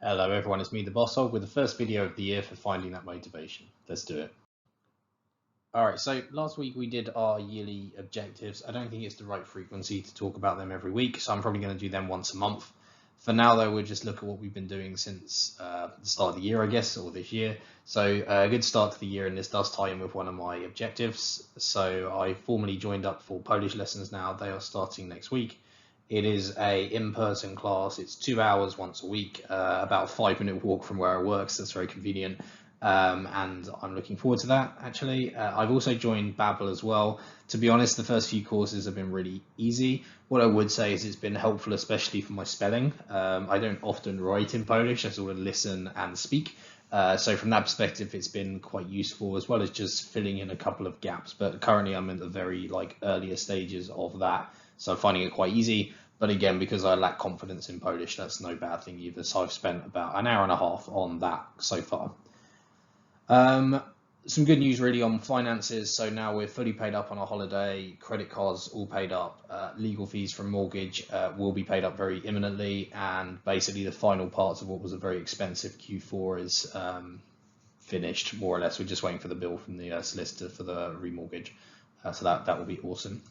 Hello everyone, it's me, the Boss Hog, with the first video of the year for finding that motivation. Let's do it. Alright, so last week we did our yearly objectives. I don't think it's the right frequency to talk about them every week, so I'm probably going to do them once a month. For now though, we'll just look at what we've been doing since the start of the year, I guess, or this year. So a good start to the year, and this does tie in with one of my objectives. So I formally joined up for Polish lessons now. They are starting next week. It is a in-person class. It's 2 hours once a week, about a 5-minute walk from where I work, so that's very convenient. And I'm looking forward to that, actually. I've also joined Babbel as well. To be honest, the first few courses have been really easy. What I would say is it's been helpful, especially for my spelling. I don't often write in Polish, I sort of listen and speak. So from that perspective, it's been quite useful, as well as just filling in a couple of gaps. But currently I'm in the very earlier stages of that, so I'm finding it quite easy. But again, because I lack confidence in Polish, that's no bad thing either. So I've spent about an hour and a half on that so far. Some good news really on finances. So now we're fully paid up on our holiday, credit cards all paid up, legal fees from mortgage will be paid up very imminently, and basically the final parts of what was a very expensive Q4 is finished, more or less. We're just waiting for the bill from the solicitor for the remortgage, so that will be awesome.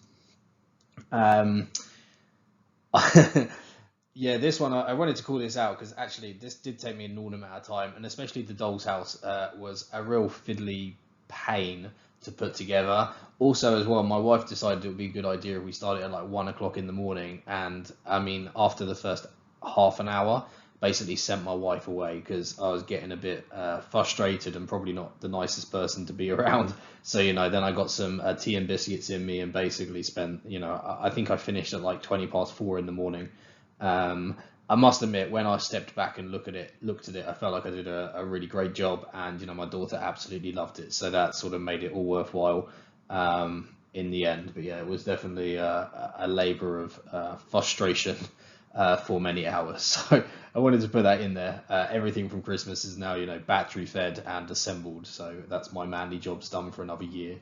Yeah, this one I wanted to call this out because actually this did take me an inordinate amount of time, and especially the doll's house was a real fiddly pain to put together. Also, as well, my wife decided it would be a good idea if we started at like 1 o'clock in the morning, and I mean, after the first half an hour, basically sent my wife away because I was getting a bit frustrated and probably not the nicest person to be around. So, then I got some tea and biscuits in me and basically spent, I think I finished at like 20 past 4 in the morning. I must admit, when I stepped back and looked at it, I felt like I did a really great job, and my daughter absolutely loved it. So that sort of made it all worthwhile in the end. But yeah, it was definitely a labor of frustration for many hours. So I wanted to put that in there. Everything from Christmas is now battery fed and assembled. So that's my manly jobs done for another year.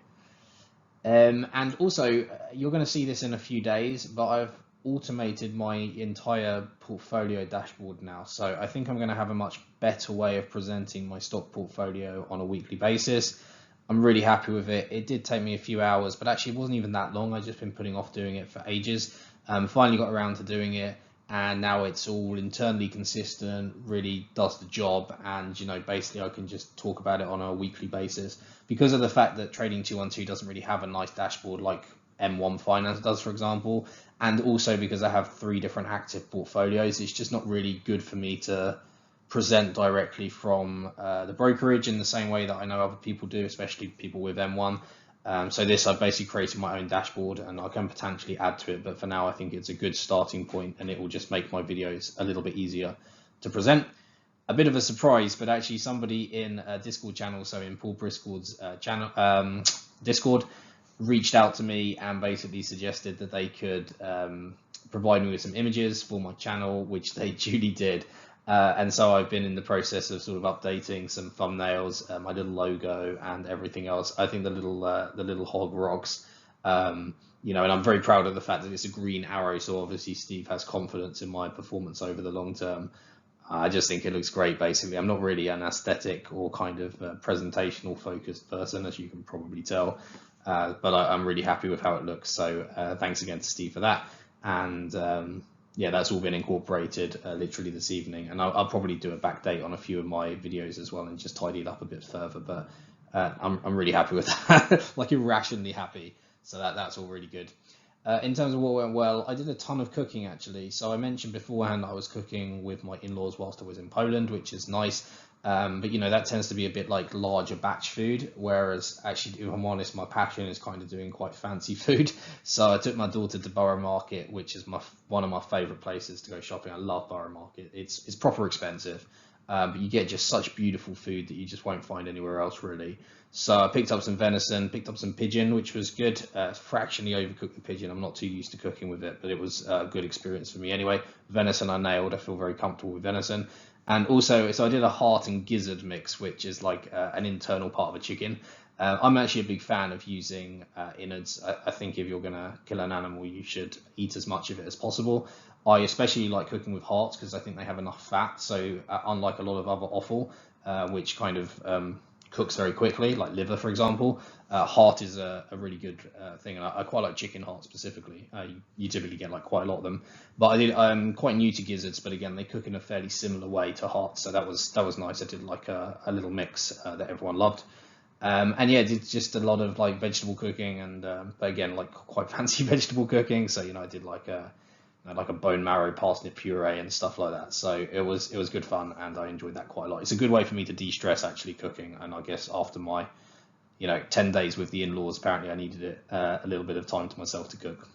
And also, you're going to see this in a few days, but I've automated my entire portfolio dashboard now. So I think I'm going to have a much better way of presenting my stock portfolio on a weekly basis. I'm really happy with it. It did take me a few hours, but actually it wasn't even that long. I've just been putting off doing it for ages. Finally got around to doing it, and now it's all internally consistent, really does the job, and basically I can just talk about it on a weekly basis because of the fact that Trading 212 doesn't really have a nice dashboard like M1 Finance does, for example, and also because I have 3 different active portfolios. It's just not really good for me to present directly from the brokerage in the same way that I know other people do, especially people with M1. So this, I've basically created my own dashboard, and I can potentially add to it, but for now I think it's a good starting point, and it will just make my videos a little bit easier to present. A bit of a surprise, but actually somebody in a Discord channel, so in Paul Briscoe's channel, Discord, reached out to me and basically suggested that they could provide me with some images for my channel, which they duly did. And so I've been in the process of sort of updating some thumbnails, my little logo, and everything else. I think the little hog rocks, and I'm very proud of the fact that it's a green arrow. So obviously Steve has confidence in my performance over the long term. I just think it looks great. Basically, I'm not really an aesthetic or kind of presentational focused person, as you can probably tell, but I'm really happy with how it looks. So thanks again to Steve for that. And yeah, that's all been incorporated literally this evening, and I'll probably do a backdate on a few of my videos as well and just tidy it up a bit further. But I'm really happy with that, like irrationally happy. So that's all really good. In terms of what went well, I did a ton of cooking actually. So I mentioned beforehand I was cooking with my in-laws whilst I was in Poland, which is nice. But that tends to be a bit like larger batch food, whereas actually, if I'm honest, my passion is kind of doing quite fancy food. So I took my daughter to Borough Market, which is one of my favorite places to go shopping. I love Borough Market. It's proper expensive, but you get just such beautiful food that you just won't find anywhere else really. So I picked up some venison, picked up some pigeon, which was good. Fractionally overcooked the pigeon. I'm not too used to cooking with it, but it was a good experience for me anyway. Venison I nailed. I feel very comfortable with venison. And also, so I did a heart and gizzard mix, which is like an internal part of a chicken. I'm actually a big fan of using innards. I think if you're going to kill an animal, you should eat as much of it as possible. I especially like cooking with hearts because I think they have enough fat. So unlike a lot of other offal, which kind of cooks very quickly, like liver, for example, heart is a really good thing, and I quite like chicken heart specifically. You typically get like quite a lot of them, but I'm quite new to gizzards, but again, they cook in a fairly similar way to heart, so that was nice. I did like a little mix that everyone loved. And yeah, did just a lot of like vegetable cooking and but again like quite fancy vegetable cooking. So I did like a bone marrow parsnip puree and stuff like that. So it was good fun, and I enjoyed that quite a lot. It's a good way for me to de-stress actually cooking, and I guess after my 10 days with the in-laws, apparently I needed it a little bit of time to myself to cook.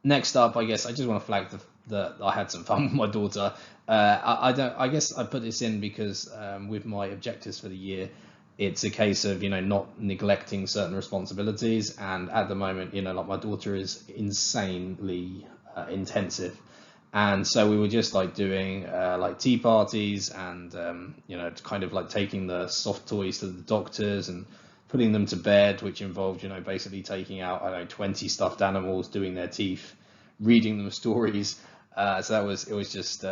Next up, I guess I just want to flag that I had some fun with my daughter. I don't. I guess I put this in because with my objectives for the year, it's a case of not neglecting certain responsibilities. And at the moment, like my daughter is insanely intensive, and so we were just like doing like tea parties and kind of like taking the soft toys to the doctors and putting them to bed, which involved basically taking out, I don't know, 20 stuffed animals, doing their teeth, reading them stories. So it was just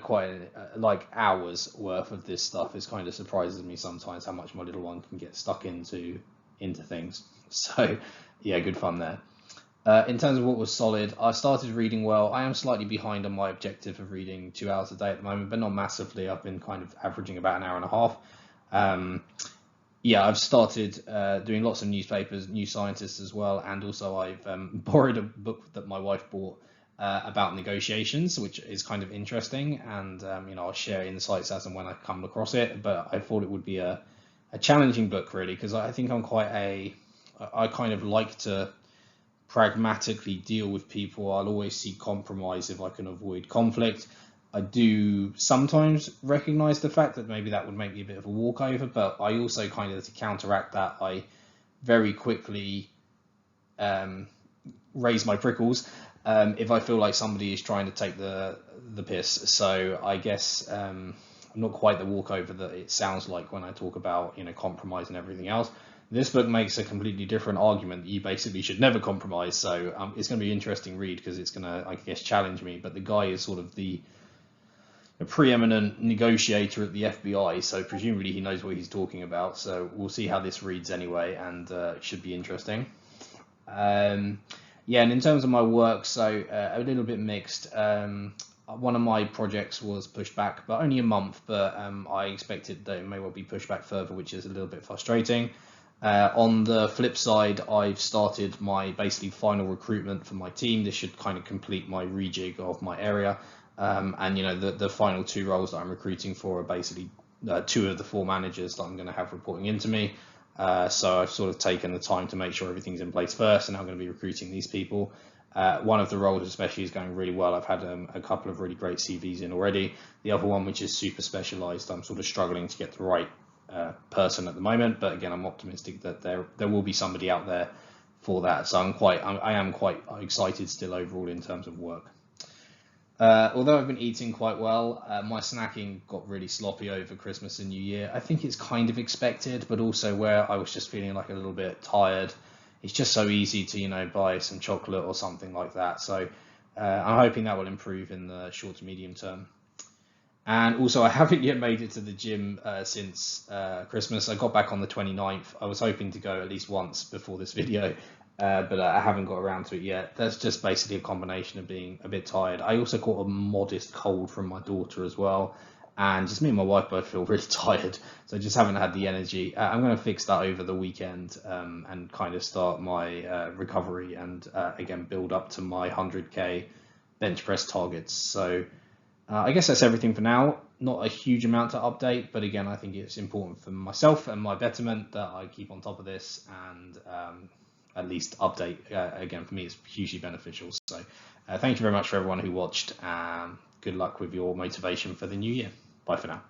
quite like hours worth of this stuff. It kind of surprises me sometimes how much my little one can get stuck into things. So yeah, good fun there. In terms of what was solid, I started reading well. I am slightly behind on my objective of reading 2 hours a day at the moment, but not massively. I've been kind of averaging about an hour and a half. Yeah, I've started doing lots of newspapers, New Scientist as well, and also I've borrowed a book that my wife bought about negotiations, which is kind of interesting, and I'll share insights as and when I come across it. But I thought it would be a challenging book really, because I think I kind of like to pragmatically deal with people. I'll always seek compromise if I can avoid conflict. I do sometimes recognize the fact that maybe that would make me a bit of a walkover, but I also kind of, to counteract that, I very quickly raise my prickles if I feel like somebody is trying to take the piss. So I guess I'm not quite the walkover that it sounds like when I talk about compromise and everything else. This book makes a completely different argument that you basically should never compromise. So it's going to be an interesting read because it's going to, I guess, challenge me. But the guy is sort of a preeminent negotiator at the FBI, so presumably he knows what he's talking about. So we'll see how this reads anyway, and it should be interesting. Yeah, and in terms of my work, so a little bit mixed. One of my projects was pushed back, but only a month, but I expected that it may well be pushed back further, which is a little bit frustrating. On the flip side, I've started my basically final recruitment for my team. This should kind of complete my rejig of my area. And the final 2 roles that I'm recruiting for are basically 2 of the 4 managers that I'm going to have reporting into me. So I've sort of taken the time to make sure everything's in place first, and I'm going to be recruiting these people. One of the roles especially is going really well. I've had a couple of really great CVs in already. The other one, which is super specialized, I'm sort of struggling to get the right person at the moment, but again, I'm optimistic that there will be somebody out there for that. So I am quite excited still overall in terms of work. Although I've been eating quite well, my snacking got really sloppy over Christmas and New Year. I think it's kind of expected, but also where I was just feeling like a little bit tired. It's just so easy to buy some chocolate or something like that. So I'm hoping that will improve in the short to medium term. And also, I haven't yet made it to the gym since Christmas. I got back on the 29th. I was hoping to go at least once before this video, but I haven't got around to it yet. That's just basically a combination of being a bit tired. I also caught a modest cold from my daughter as well, and just me and my wife both feel really tired, so I just haven't had the energy. I'm going to fix that over the weekend and kind of start my recovery and again build up to my 100k bench press targets. So I guess that's everything for now. Not a huge amount to update, but again, I think it's important for myself and my betterment that I keep on top of this and at least update. Again, for me, it's hugely beneficial. So thank you very much for everyone who watched. Good luck with your motivation for the new year. Bye for now.